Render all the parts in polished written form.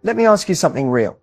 Let me ask you something real.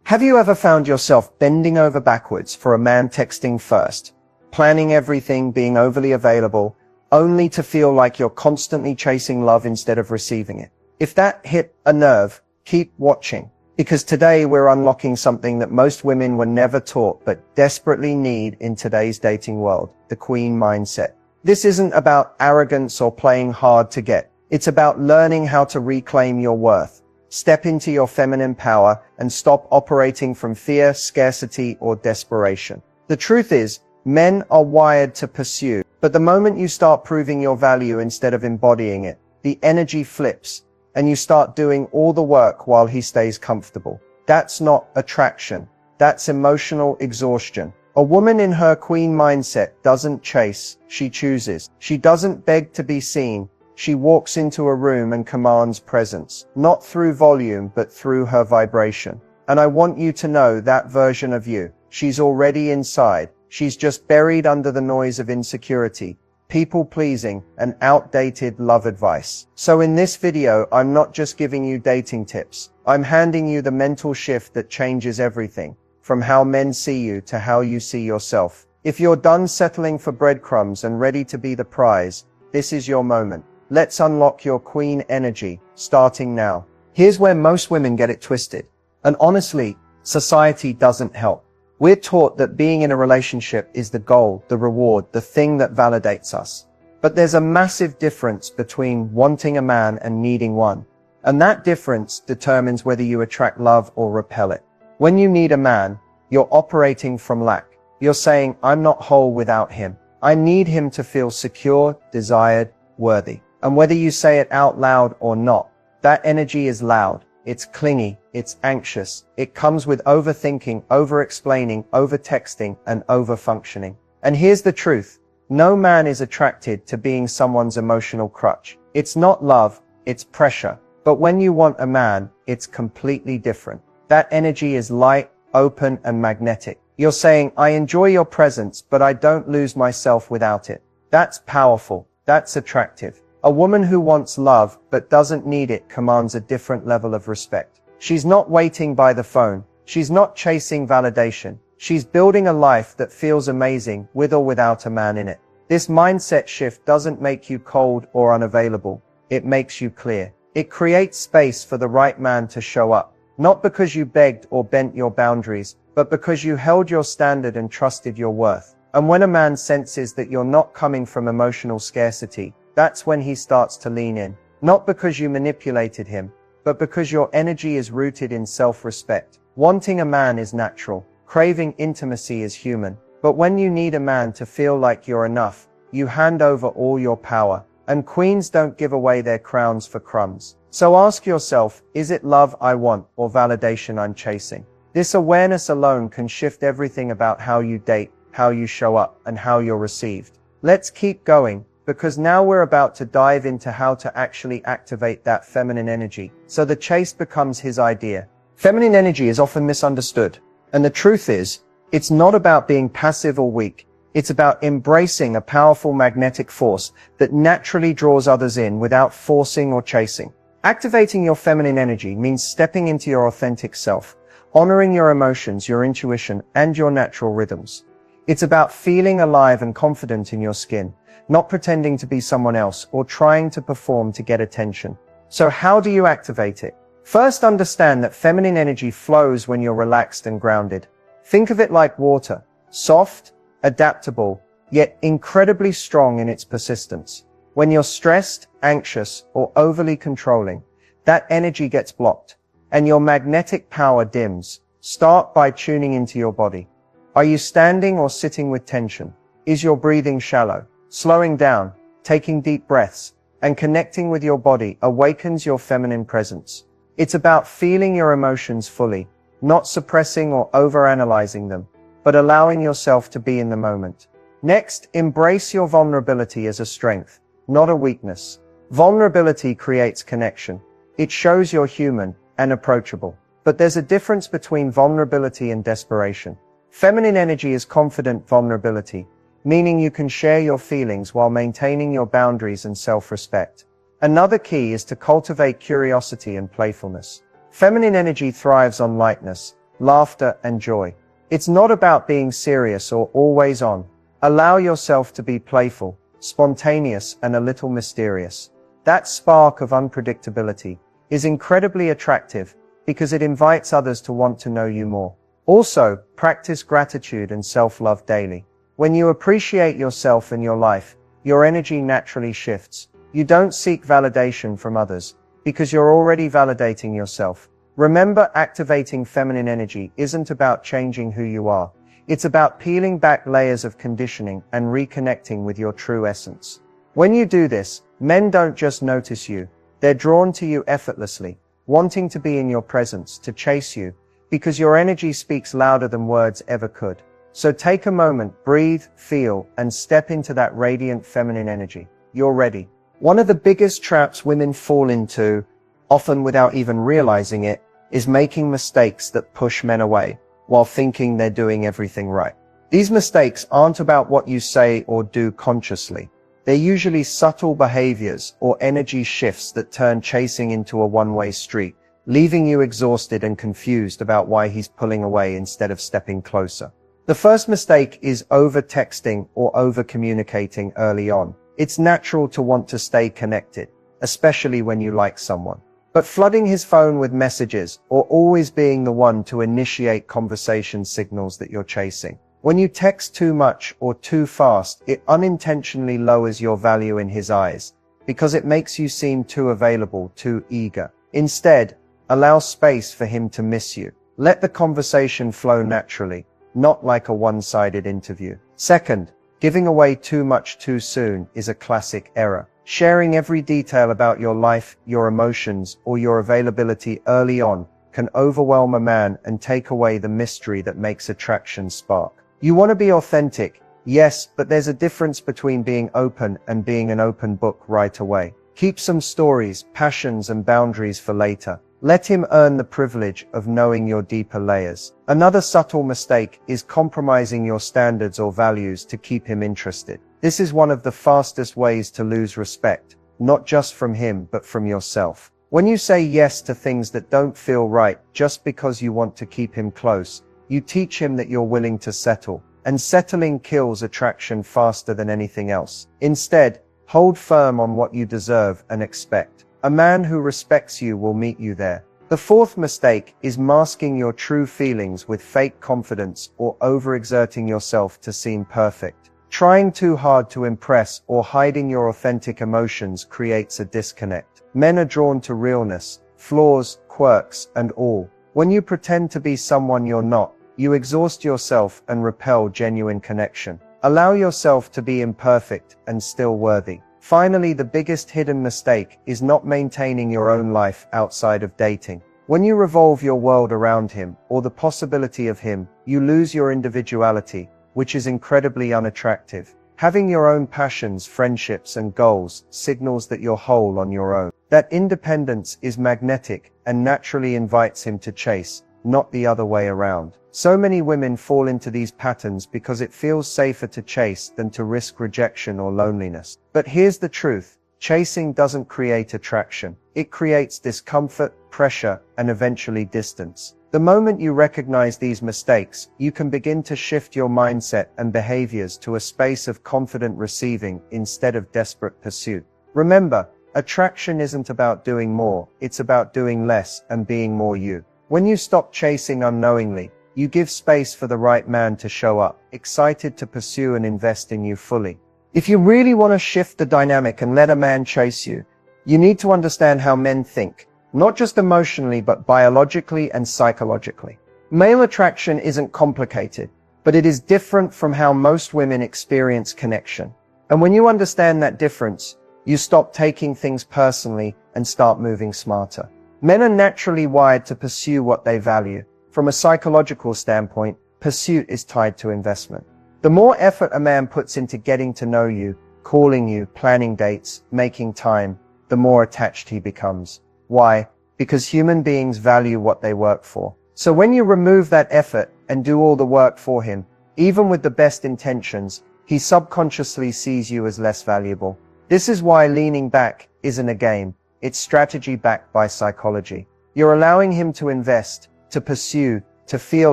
Have you ever found yourself bending over backwards for a man texting first, planning everything, being overly available, only to feel like you're constantly chasing love instead of receiving it? If that hit a nerve, keep watching, because today we're unlocking something that most women were never taught but desperately need in today's dating world, the queen mindset. This isn't about arrogance or playing hard to get. It's about learning how to reclaim your worth. Step into your feminine power and stop operating from fear, scarcity, or desperation. The truth is, men are wired to pursue, but the moment you start proving your value instead of embodying it, the energy flips, and you start doing all the work while he stays comfortable. That's not attraction. That's emotional exhaustion. A woman in her queen mindset doesn't chase, she chooses. She doesn't beg to be seen. She walks into a room and commands presence, not through volume, but through her vibration. And I want you to know that version of you. She's already inside. She's just buried under the noise of insecurity, people-pleasing, and outdated love advice. So in this video, I'm not just giving you dating tips. I'm handing you the mental shift that changes everything, from how men see you to how you see yourself. If you're done settling for breadcrumbs and ready to be the prize, this is your moment. Let's unlock your queen energy, starting now. Here's where most women get it twisted. And honestly, society doesn't help. We're taught that being in a relationship is the goal, the reward, the thing that validates us. But there's a massive difference between wanting a man and needing one. And that difference determines whether you attract love or repel it. When you need a man, you're operating from lack. You're saying, I'm not whole without him. I need him to feel secure, desired, worthy. And whether you say it out loud or not, that energy is loud. It's clingy, it's anxious, it comes with overthinking, over-explaining, over-texting, and over-functioning. And here's the truth. No man is attracted to being someone's emotional crutch. It's not love, it's pressure. But when you want a man, it's completely different. That energy is light, open, and magnetic. You're saying, I enjoy your presence, but I don't lose myself without it. That's powerful. That's attractive. A woman who wants love but doesn't need it commands a different level of respect. She's not waiting by the phone. She's not chasing validation. She's building a life that feels amazing with or without a man in it. This mindset shift doesn't make you cold or unavailable. It makes you clear. It creates space for the right man to show up. Not because you begged or bent your boundaries, but because you held your standard and trusted your worth. And when a man senses that you're not coming from emotional scarcity, that's when he starts to lean in. Not because you manipulated him, but because your energy is rooted in self-respect. Wanting a man is natural. Craving intimacy is human. But when you need a man to feel like you're enough, you hand over all your power. And queens don't give away their crowns for crumbs. So ask yourself, is it love I want or validation I'm chasing? This awareness alone can shift everything about how you date, how you show up, and how you're received. Let's keep going, because now we're about to dive into how to actually activate that feminine energy, so the chase becomes his idea. Feminine energy is often misunderstood, and the truth is, it's not about being passive or weak. It's about embracing a powerful magnetic force that naturally draws others in without forcing or chasing. Activating your feminine energy means stepping into your authentic self, honoring your emotions, your intuition, and your natural rhythms. It's about feeling alive and confident in your skin, not pretending to be someone else or trying to perform to get attention. So how do you activate it? First, understand that feminine energy flows when you're relaxed and grounded. Think of it like water, soft, adaptable, yet incredibly strong in its persistence. When you're stressed, anxious, or overly controlling, that energy gets blocked, and your magnetic power dims. Start by tuning into your body. Are you standing or sitting with tension? Is your breathing shallow? Slowing down, taking deep breaths, and connecting with your body awakens your feminine presence. It's about feeling your emotions fully, not suppressing or overanalyzing them, but allowing yourself to be in the moment. Next, embrace your vulnerability as a strength, not a weakness. Vulnerability creates connection. It shows you're human and approachable. But there's a difference between vulnerability and desperation. Feminine energy is confident vulnerability, meaning you can share your feelings while maintaining your boundaries and self-respect. Another key is to cultivate curiosity and playfulness. Feminine energy thrives on lightness, laughter, and joy. It's not about being serious or always on. Allow yourself to be playful, spontaneous, and a little mysterious. That spark of unpredictability is incredibly attractive because it invites others to want to know you more. Also, practice gratitude and self-love daily. When you appreciate yourself and your life, your energy naturally shifts. You don't seek validation from others because you're already validating yourself. Remember, activating feminine energy isn't about changing who you are. It's about peeling back layers of conditioning and reconnecting with your true essence. When you do this, men don't just notice you. They're drawn to you effortlessly, wanting to be in your presence, to chase you, because your energy speaks louder than words ever could. So take a moment, breathe, feel, and step into that radiant feminine energy. You're ready. One of the biggest traps women fall into, often without even realizing it, is making mistakes that push men away, while thinking they're doing everything right. These mistakes aren't about what you say or do consciously. They're usually subtle behaviors or energy shifts that turn chasing into a one-way street, leaving you exhausted and confused about why he's pulling away instead of stepping closer. The first mistake is over-texting or over-communicating early on. It's natural to want to stay connected, especially when you like someone. But flooding his phone with messages or always being the one to initiate conversation signals that you're chasing. When you text too much or too fast, it unintentionally lowers your value in his eyes because it makes you seem too available, too eager. Instead, allow space for him to miss you. Let the conversation flow naturally, not like a one-sided interview. Second, giving away too much too soon is a classic error. Sharing every detail about your life, your emotions, or your availability early on can overwhelm a man and take away the mystery that makes attraction spark. You want to be authentic, yes, but there's a difference between being open and being an open book right away. Keep some stories, passions, and boundaries for later. Let him earn the privilege of knowing your deeper layers. Another subtle mistake is compromising your standards or values to keep him interested. This is one of the fastest ways to lose respect, not just from him, but from yourself. When you say yes to things that don't feel right just because you want to keep him close, you teach him that you're willing to settle, and settling kills attraction faster than anything else. Instead, hold firm on what you deserve and expect. A man who respects you will meet you there. The fourth mistake is masking your true feelings with fake confidence or overexerting yourself to seem perfect. Trying too hard to impress or hiding your authentic emotions creates a disconnect. Men are drawn to realness, flaws, quirks, and all. When you pretend to be someone you're not, you exhaust yourself and repel genuine connection. Allow yourself to be imperfect and still worthy. Finally, the biggest hidden mistake is not maintaining your own life outside of dating. When you revolve your world around him or the possibility of him, you lose your individuality, which is incredibly unattractive. Having your own passions, friendships, and goals signals that you're whole on your own. That independence is magnetic and naturally invites him to chase, not the other way around. So many women fall into these patterns because it feels safer to chase than to risk rejection or loneliness. But here's the truth. Chasing doesn't create attraction. It creates discomfort, pressure, and eventually distance. The moment you recognize these mistakes, you can begin to shift your mindset and behaviors to a space of confident receiving instead of desperate pursuit. Remember, attraction isn't about doing more, it's about doing less and being more you. When you stop chasing unknowingly, you give space for the right man to show up, excited to pursue and invest in you fully. If you really want to shift the dynamic and let a man chase you, you need to understand how men think. Not just emotionally, but biologically and psychologically. Male attraction isn't complicated, but it is different from how most women experience connection. And when you understand that difference, you stop taking things personally and start moving smarter. Men are naturally wired to pursue what they value. From a psychological standpoint, pursuit is tied to investment. The more effort a man puts into getting to know you, calling you, planning dates, making time, the more attached he becomes. Why? Because human beings value what they work for. So when you remove that effort and do all the work for him, even with the best intentions, he subconsciously sees you as less valuable. This is why leaning back isn't a game, it's strategy backed by psychology. You're allowing him to invest, to pursue, to feel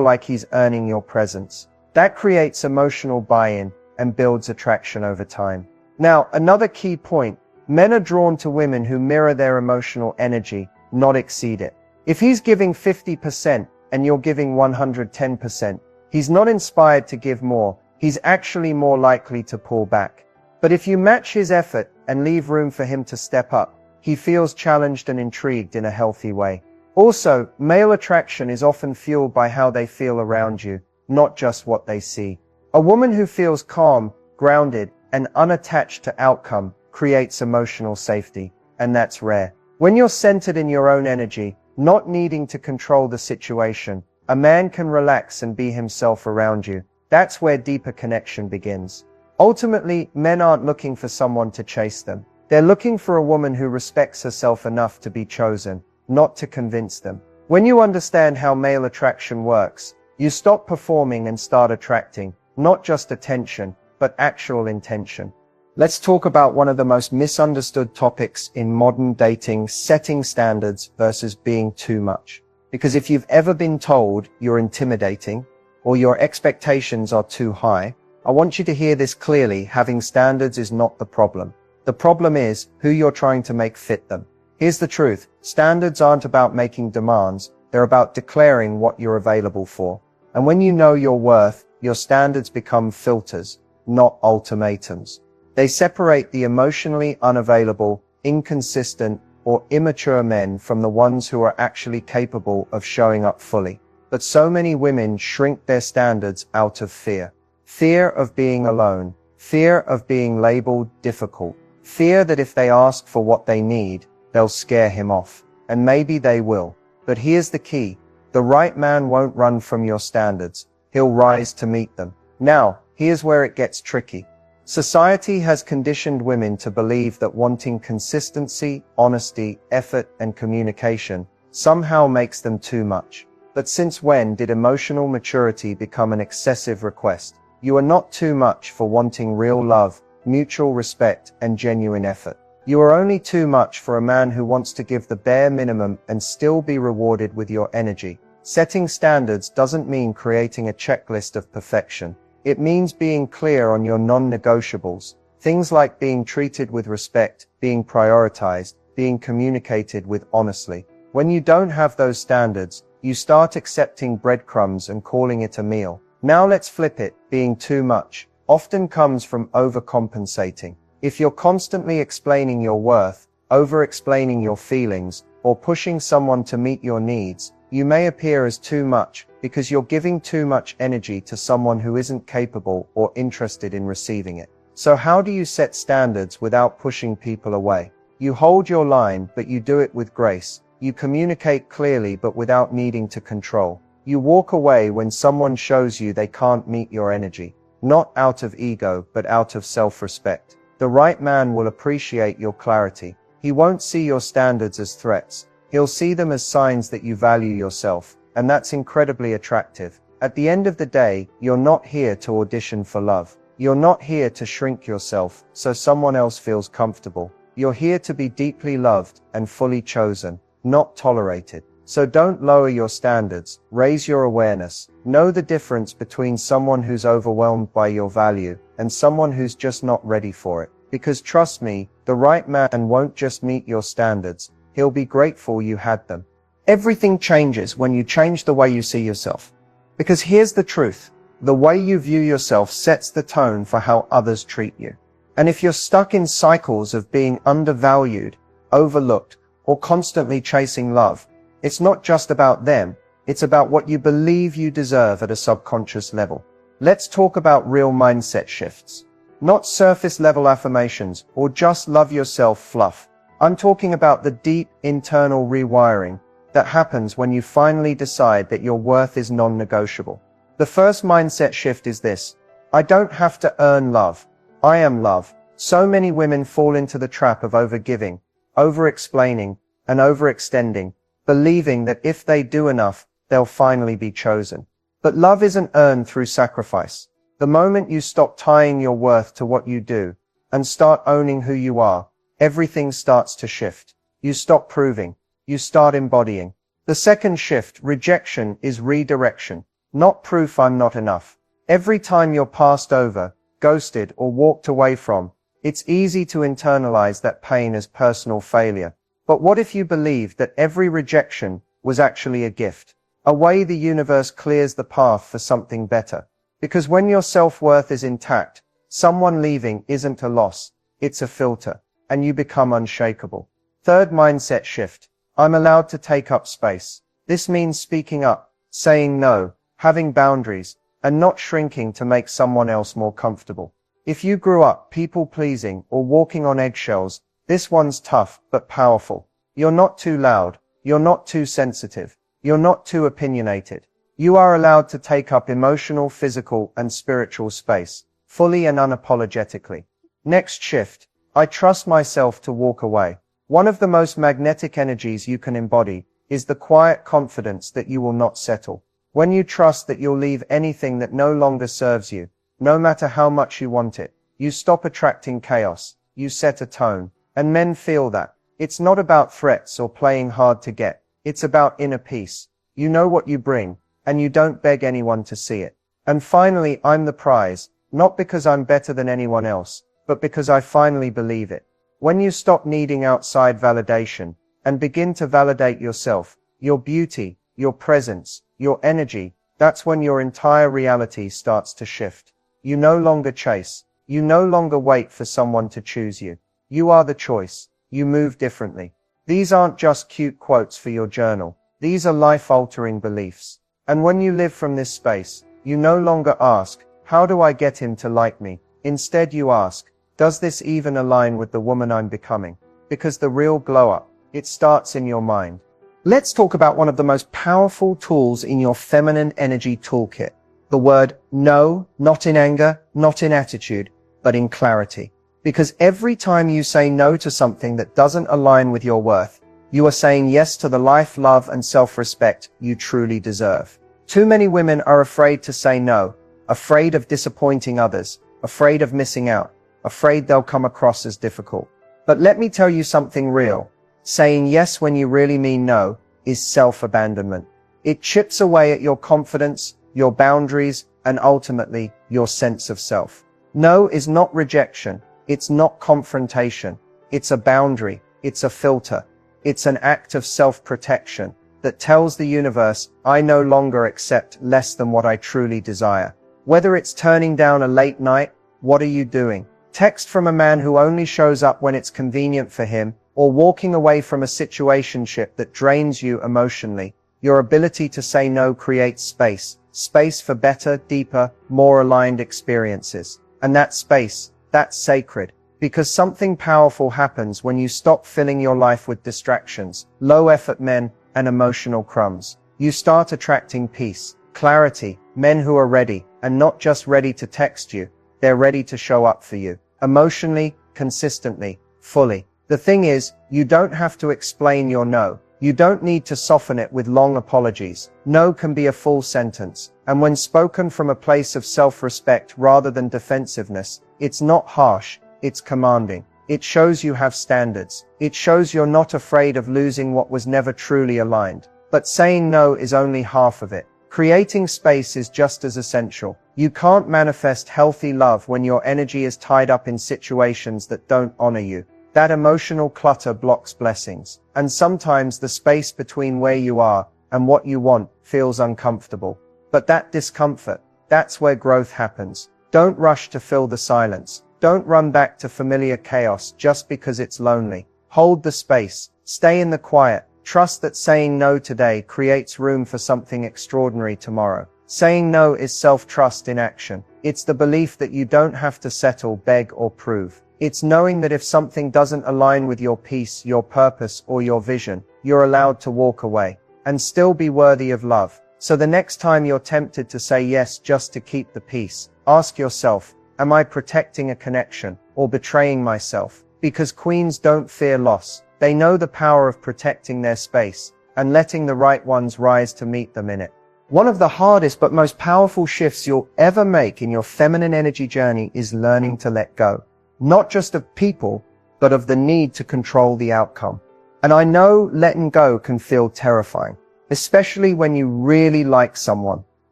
like he's earning your presence. That creates emotional buy-in and builds attraction over time. Now, another key point, men are drawn to women who mirror their emotional energy, not exceed it. If he's giving 50% and you're giving 110%, he's not inspired to give more, he's actually more likely to pull back. But if you match his effort and leave room for him to step up, he feels challenged and intrigued in a healthy way. Also, male attraction is often fueled by how they feel around you, not just what they see. A woman who feels calm, grounded, and unattached to outcome creates emotional safety, and that's rare. When you're centered in your own energy, not needing to control the situation, a man can relax and be himself around you. That's where deeper connection begins. Ultimately, men aren't looking for someone to chase them. They're looking for a woman who respects herself enough to be chosen, not to convince them. When you understand how male attraction works, you stop performing and start attracting, not just attention, but actual intention. Let's talk about one of the most misunderstood topics in modern dating, setting standards versus being too much. Because if you've ever been told you're intimidating or your expectations are too high, I want you to hear this clearly. Having standards is not the problem. The problem is who you're trying to make fit them. Here's the truth. Standards aren't about making demands. They're about declaring what you're available for. And when you know your worth, your standards become filters, not ultimatums. They separate the emotionally unavailable, inconsistent, or immature men from the ones who are actually capable of showing up fully. But so many women shrink their standards out of fear. Fear of being alone. Fear of being labeled difficult. Fear that if they ask for what they need, they'll scare him off. And maybe they will. But here's the key. The right man won't run from your standards. He'll rise to meet them. Now, here's where it gets tricky. Society has conditioned women to believe that wanting consistency, honesty, effort, and communication somehow makes them too much. But since when did emotional maturity become an excessive request? You are not too much for wanting real love, mutual respect, and genuine effort. You are only too much for a man who wants to give the bare minimum and still be rewarded with your energy. Setting standards doesn't mean creating a checklist of perfection. It means being clear on your non-negotiables. Things like being treated with respect, being prioritized, being communicated with honestly. When you don't have those standards, you start accepting breadcrumbs and calling it a meal. Now let's flip it. Being too much often comes from overcompensating. If you're constantly explaining your worth, over-explaining your feelings, or pushing someone to meet your needs, you may appear as too much because you're giving too much energy to someone who isn't capable or interested in receiving it. So how do you set standards without pushing people away? You hold your line, but you do it with grace. You communicate clearly but without needing to control. You walk away when someone shows you they can't meet your energy. Not out of ego, but out of self-respect. The right man will appreciate your clarity. He won't see your standards as threats. He'll see them as signs that you value yourself, and that's incredibly attractive. At the end of the day, you're not here to audition for love. You're not here to shrink yourself so someone else feels comfortable. You're here to be deeply loved and fully chosen, not tolerated. So don't lower your standards, raise your awareness. Know the difference between someone who's overwhelmed by your value and someone who's just not ready for it. Because trust me, the right man won't just meet your standards. He'll be grateful you had them. Everything changes when you change the way you see yourself. Because here's the truth. The way you view yourself sets the tone for how others treat you. And if you're stuck in cycles of being undervalued, overlooked, or constantly chasing love, it's not just about them, it's about what you believe you deserve at a subconscious level. Let's talk about real mindset shifts. Not surface level affirmations or just love yourself fluff. I'm talking about the deep internal rewiring that happens when you finally decide that your worth is non-negotiable. The first mindset shift is this: I don't have to earn love. I am love. So many women fall into the trap of overgiving, over-explaining, and overextending, believing that if they do enough, they'll finally be chosen. But love isn't earned through sacrifice. The moment you stop tying your worth to what you do and start owning who you are, everything starts to shift. You stop proving. You start embodying. The second shift, rejection, is redirection, not proof I'm not enough. Every time you're passed over, ghosted, or walked away from, it's easy to internalize that pain as personal failure. But what if you believed that every rejection was actually a gift? A way the universe clears the path for something better. Because when your self-worth is intact, someone leaving isn't a loss, it's a filter, and you become unshakable. Third mindset shift. I'm allowed to take up space. This means speaking up, saying no, having boundaries, and not shrinking to make someone else more comfortable. If you grew up people-pleasing or walking on eggshells, this one's tough but powerful. You're not too loud, you're not too sensitive, you're not too opinionated. You are allowed to take up emotional, physical, and spiritual space, fully and unapologetically. Next shift. I trust myself to walk away. One of the most magnetic energies you can embody is the quiet confidence that you will not settle. When you trust that you'll leave anything that no longer serves you, no matter how much you want it, you stop attracting chaos, you set a tone, and men feel that. It's not about threats or playing hard to get, it's about inner peace. You know what you bring, and you don't beg anyone to see it. And finally, I'm the prize, not because I'm better than anyone else, but because I finally believe it. When you stop needing outside validation, and begin to validate yourself, your beauty, your presence, your energy, that's when your entire reality starts to shift. You no longer chase. You no longer wait for someone to choose you. You are the choice. You move differently. These aren't just cute quotes for your journal. These are life-altering beliefs. And when you live from this space, you no longer ask, how do I get him to like me? Instead you ask, does this even align with the woman I'm becoming? Because the real glow-up, it starts in your mind. Let's talk about one of the most powerful tools in your feminine energy toolkit. The word no, not in anger, not in attitude, but in clarity. Because every time you say no to something that doesn't align with your worth, you are saying yes to the life, love, and self-respect you truly deserve. Too many women are afraid to say no, afraid of disappointing others, afraid of missing out, afraid they'll come across as difficult. But let me tell you something real. Saying yes when you really mean no is self-abandonment. It chips away at your confidence, your boundaries, and ultimately, your sense of self. No is not rejection. It's not confrontation. It's a boundary. It's a filter. It's an act of self-protection that tells the universe, I no longer accept less than what I truly desire. Whether it's turning down a late night, what are you doing? Text from a man who only shows up when it's convenient for him, or walking away from a situationship that drains you emotionally. Your ability to say no creates space for better, deeper, more aligned experiences. And that space, that's sacred, because something powerful happens when you stop filling your life with distractions, low-effort men, and emotional crumbs. You start attracting peace, clarity, men who are ready, and not just ready to text you, they're ready to show up for you, emotionally, consistently, fully. The thing is, you don't have to explain your no. You don't need to soften it with long apologies. No can be a full sentence, and when spoken from a place of self-respect rather than defensiveness, it's not harsh, it's commanding. It shows you have standards. It shows you're not afraid of losing what was never truly aligned. But saying no is only half of it. Creating space is just as essential. You can't manifest healthy love when your energy is tied up in situations that don't honor you. That emotional clutter blocks blessings. And sometimes the space between where you are and what you want feels uncomfortable. But that discomfort, that's where growth happens. Don't rush to fill the silence. Don't run back to familiar chaos just because it's lonely. Hold the space. Stay in the quiet. Trust that saying no today creates room for something extraordinary tomorrow. Saying no is self-trust in action. It's the belief that you don't have to settle, beg, or prove. It's knowing that if something doesn't align with your peace, your purpose, or your vision, you're allowed to walk away and still be worthy of love. So the next time you're tempted to say yes just to keep the peace, ask yourself, am I protecting a connection or betraying myself? Because queens don't fear loss. They know the power of protecting their space and letting the right ones rise to meet them in it. One of the hardest but most powerful shifts you'll ever make in your feminine energy journey is learning to let go. Not just of people, but of the need to control the outcome. And I know letting go can feel terrifying, especially when you really like someone,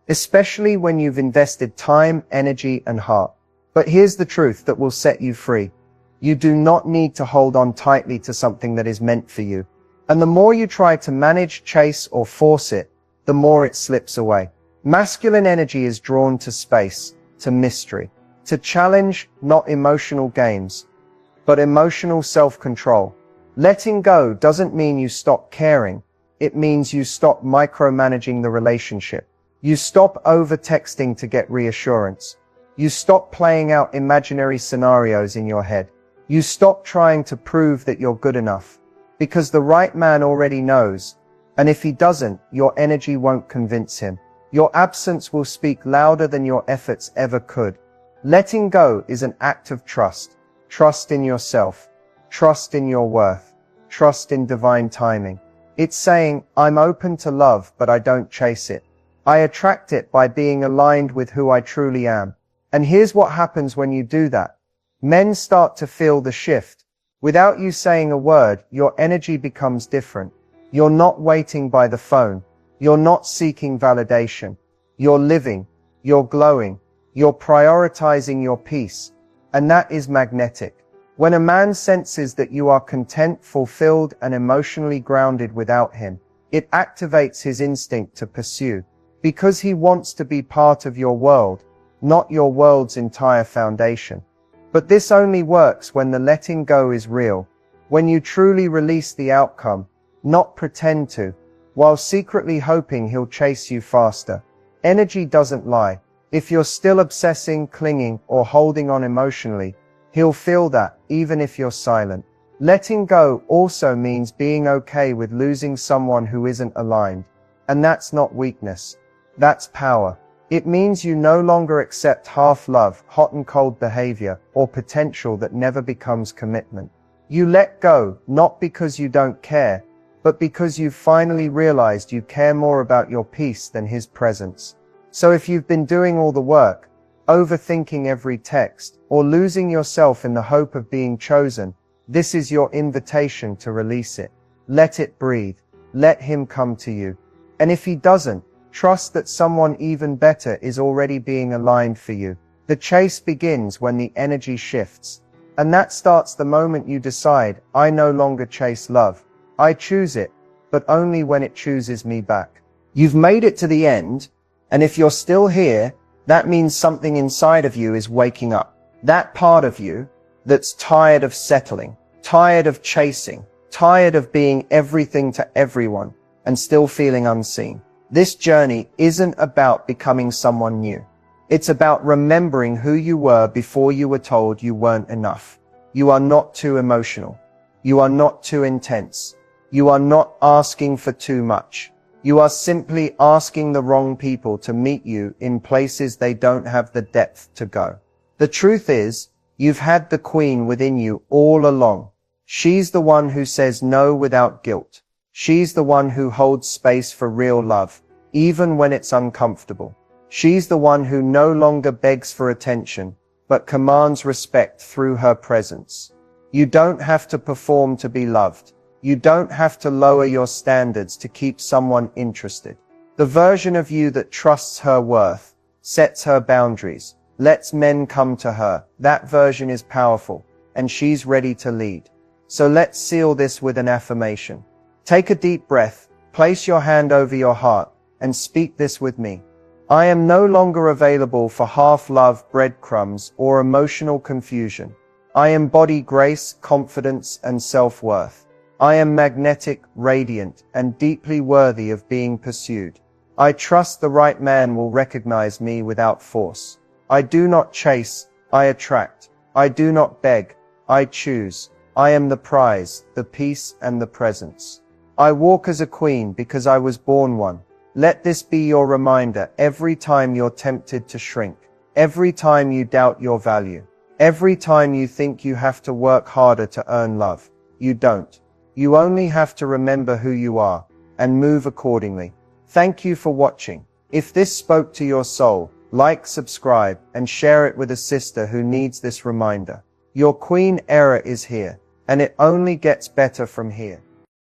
especially when you've invested time, energy, and heart. But here's the truth that will set you free. You do not need to hold on tightly to something that is meant for you. And the more you try to manage, chase, or force it, the more it slips away. Masculine energy is drawn to space, to mystery, to challenge, not emotional games, but emotional self-control. Letting go doesn't mean you stop caring. It means you stop micromanaging the relationship. You stop over-texting to get reassurance. You stop playing out imaginary scenarios in your head. You stop trying to prove that you're good enough. Because the right man already knows. And if he doesn't, your energy won't convince him. Your absence will speak louder than your efforts ever could. Letting go is an act of trust. Trust in yourself. Trust in your worth. Trust in divine timing. It's saying, I'm open to love, but I don't chase it. I attract it by being aligned with who I truly am. And here's what happens when you do that. Men start to feel the shift. Without you saying a word, your energy becomes different. You're not waiting by the phone. You're not seeking validation. You're living. You're glowing. You're prioritizing your peace. And that is magnetic. When a man senses that you are content, fulfilled, and emotionally grounded without him, it activates his instinct to pursue. Because he wants to be part of your world, not your world's entire foundation. But this only works when the letting go is real, when you truly release the outcome, not pretend to, while secretly hoping he'll chase you faster. Energy doesn't lie. If you're still obsessing, clinging, or holding on emotionally, he'll feel that, even if you're silent. Letting go also means being okay with losing someone who isn't aligned. And that's not weakness. That's power. It means you no longer accept half-love, hot and cold behavior, or potential that never becomes commitment. You let go, not because you don't care, but because you've finally realized you care more about your peace than his presence. So if you've been doing all the work, overthinking every text, or losing yourself in the hope of being chosen, this is your invitation to release it. Let it breathe. Let him come to you. And if he doesn't, trust that someone even better is already being aligned for you. The chase begins when the energy shifts. And that starts the moment you decide, I no longer chase love. I choose it, but only when it chooses me back. You've made it to the end, and if you're still here, that means something inside of you is waking up. That part of you that's tired of settling, tired of chasing, tired of being everything to everyone, and still feeling unseen. This journey isn't about becoming someone new. It's about remembering who you were before you were told you weren't enough. You are not too emotional. You are not too intense. You are not asking for too much. You are simply asking the wrong people to meet you in places they don't have the depth to go. The truth is, you've had the queen within you all along. She's the one who says no without guilt. She's the one who holds space for real love, even when it's uncomfortable. She's the one who no longer begs for attention, but commands respect through her presence. You don't have to perform to be loved. You don't have to lower your standards to keep someone interested. The version of you that trusts her worth, sets her boundaries, lets men come to her, that version is powerful, and she's ready to lead. So let's seal this with an affirmation. Take a deep breath, place your hand over your heart, and speak this with me. I am no longer available for half-love, breadcrumbs, or emotional confusion. I embody grace, confidence, and self-worth. I am magnetic, radiant, and deeply worthy of being pursued. I trust the right man will recognize me without force. I do not chase, I attract. I do not beg, I choose. I am the prize, the peace, and the presence. I walk as a queen because I was born one. Let this be your reminder every time you're tempted to shrink, every time you doubt your value, every time you think you have to work harder to earn love. You don't. You only have to remember who you are and move accordingly. Thank you for watching. If this spoke to your soul, like, subscribe, and share it with a sister who needs this reminder. Your queen era is here, and it only gets better from here.